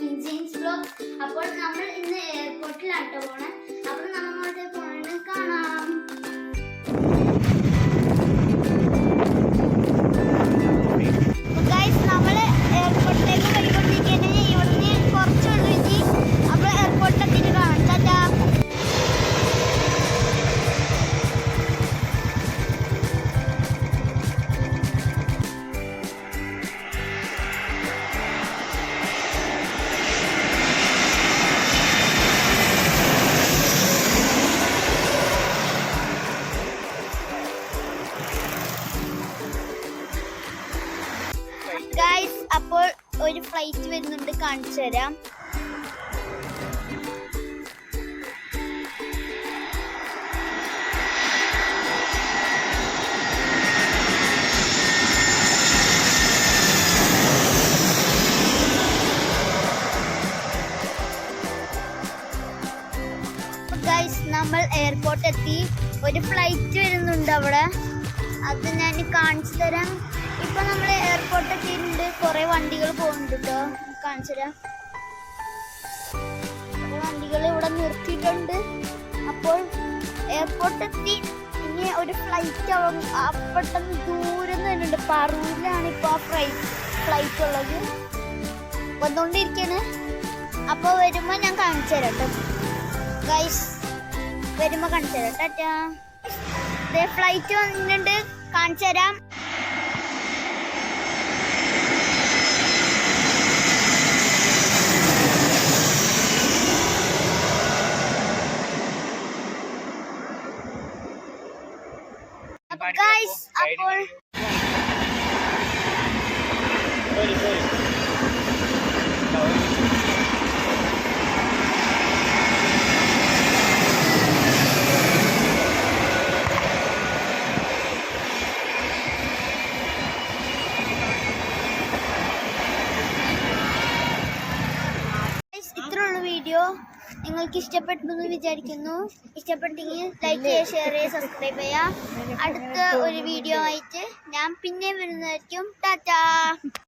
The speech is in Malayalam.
കിൻസെയിൻസ് വ്ലോഗ്. അപ്പോൾ നമ്മൾ ഇന്ന് എയർപോർട്ടിലാണ് പോണേ. അപ്പോൾ നമ്മൾ അങ്ങോട്ട് പോണെന്ന് കാണാം. ഗൈസ്, നമ്മൾ എയർപോർട്ടിലേക്ക് പോയിക്കൊണ്ടിരിക്കുകയാണ്. ഇവിടുന്ന് കുറച്ചുള്ളൂ ഇനി. അപ്പോൾ എയർപോർട്ടിലെത്തിയിട്ട് കാണാം. ടാറ്റാ. ഗൈസ്, അപ്പോൾ ഒരു ഫ്ലൈറ്റ് വരുന്നുണ്ട്, കാണിച്ചു തരാം. ഗൈസ്, നമ്മൾ എയർപോർട്ട് എത്തി. ഒരു ഫ്ലൈറ്റ് വരുന്നുണ്ട് അവിടെ, അത് ഞാൻ കാണിച്ചു തരാം. ഇപ്പൊ നമ്മൾ എയർപോർട്ട് എത്തിയിട്ടുണ്ട്. കുറെ വണ്ടികൾ പോകുന്നുണ്ട് കേട്ടോ, കാണിച്ചു തരാം. കുറെ വണ്ടികൾ ഇവിടെ നിർത്തിയിട്ടുണ്ട്. അപ്പോൾ എയർപോർട്ട് എത്തി. ഇനി ഒരു ഫ്ലൈറ്റ് പെട്ടെന്ന് ദൂരം തന്നെയുണ്ട്. പറൂരിലാണ് ഇപ്പൊ ആ ഫ്ലൈറ്റ് ഉള്ളത്. വന്നുകൊണ്ടിരിക്കാണ്. അപ്പൊ വരുമ്പോ ഞാൻ കാണിച്ചു തരാം കേട്ടോ ഗൈസ്. വരുമ്പോ കാണിച്ചു തരാം. ടാറ്റാ. ഫ്ലൈറ്റ് വന്നിട്ടുണ്ട്, കാണിച്ചു തരാം. ഗൈസ്, അപ്പോൾ ഇത്രയുള്ള വീഡിയോ നിങ്ങൾക്ക് ഇഷ്ടപ്പെട്ടെന്ന് വിചാരിക്കുന്നു. ഇഷ്ടപ്പെട്ടെങ്കിൽ ലൈക്ക് ചെയ്യുക, ഷെയർ ചെയ്യുക, സബ്സ്ക്രൈബ് ചെയ്യുക. അടുത്ത ഒരു വീഡിയോ ആയിട്ട് ഞാൻ പിന്നെ വരുന്നതായിരിക്കും. ടാറ്റാ.